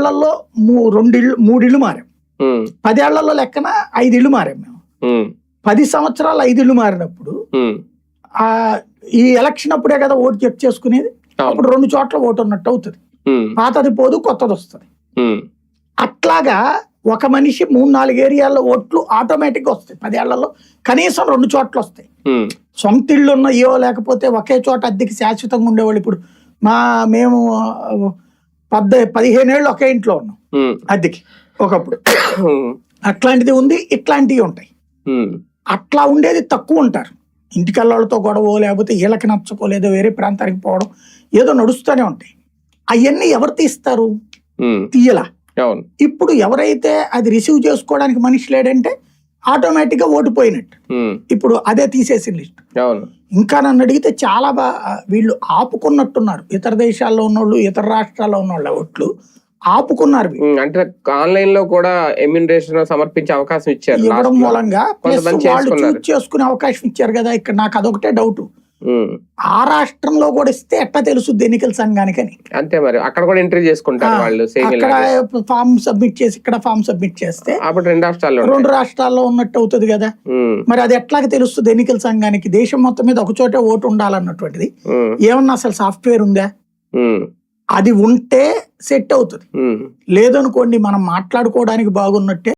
10 ఏళ్లలో 3 ఇళ్ళు మారాం. 10 ఏళ్లలో లెక్కన 5 ఇళ్ళు మారాం మేము. 10 సంవత్సరాలు 5 ఇళ్ళు మారినప్పుడు ఈ ఎలక్షన్ అప్పుడే కదా ఓటు చెక్ చేసుకునేది. అప్పుడు 2 చోట్ల ఓటు ఉన్నట్టు అవుతుంది. పాతది పోదు, కొత్తది వస్తుంది. అట్లాగా ఒక మనిషి 3-4 ఏరియాల్లో ఓట్లు ఆటోమేటిక్ గా వస్తాయి. 10 ఏళ్లలో కనీసం 2 చోట్ల వస్తాయి. సొంత ఇళ్ళు ఉన్నాయో లేకపోతే ఒకే చోట అద్దెకి శాశ్వతంగా ఉండేవాళ్ళు. ఇప్పుడు మేము 15 ఏళ్ళు ఒకే ఇంట్లో ఉన్నాం అద్దెకి ఒకప్పుడు. అట్లాంటిది ఉంది, ఇట్లాంటివి ఉంటాయి. అట్లా ఉండేది తక్కువ ఉంటారు. ఇంటికల్లాళ్ళతో గొడవ లేకపోతే వీళ్ళకి నచ్చకోలేదో వేరే ప్రాంతానికి పోవడం ఏదో నడుస్తూనే ఉంటాయి. అవన్నీ ఎవరు తీస్తారు? తీయలా. ఇప్పుడు ఎవరైతే అది రిసీవ్ చేసుకోవడానికి మనిషి లేడంటే ఆటోమేటిక్ గా ఓడిపోయినట్టు. ఇప్పుడు అదే తీసేసిన లిస్ట్. ఇంకా నన్ను అడిగితే చాలా వీళ్ళు ఆపుకున్నట్టున్నారు. ఇతర దేశాల్లో ఉన్నోళ్ళు, ఇతర రాష్ట్రాల్లో ఉన్నోళ్ళ ఓట్లు ఆపుకున్నారు. అంటే ఆన్లైన్ లో కూడా ఎమ్యూనరేషన్ సమర్పించే అవకాశం ఇచ్చారు. ఇవ్వడం మూలంగా వాళ్ళు చూస్ చేసుకునే అవకాశం ఇచ్చారు కదా. ఇక్కడ నాకు అదొకటే డౌట్, ఆ రాష్ట్రంలో కూడా ఇస్తే ఎట్లా తెలుసుద్ది ఎన్నికల సంఘానికి అని. అంతే మరి అక్కడ కూడా ఎంట్రీ చేసుకుంటారు వాళ్ళు. అక్కడ ఫామ్ సబ్మిట్ చేసి ఇక్కడ ఫామ్ సబ్మిట్ చేస్తే అప్పుడు 2 రాష్ట్రాల్లో ఉన్నట్టు అవుతుంది కదా. మరి అది ఎట్లాగ తెలుస్తుంది ఎన్నికల సంఘానికి? దేశం మొత్తం మీద ఒక చోటే ఓటు ఉండాలన్నటువంటిది ఏమన్నా అసలు సాఫ్ట్వేర్ ఉందా? అది ఉంటే సెట్ అవుతుంది. లేదనుకోండి మనం మాట్లాడుకోవడానికి బాగున్నట్టే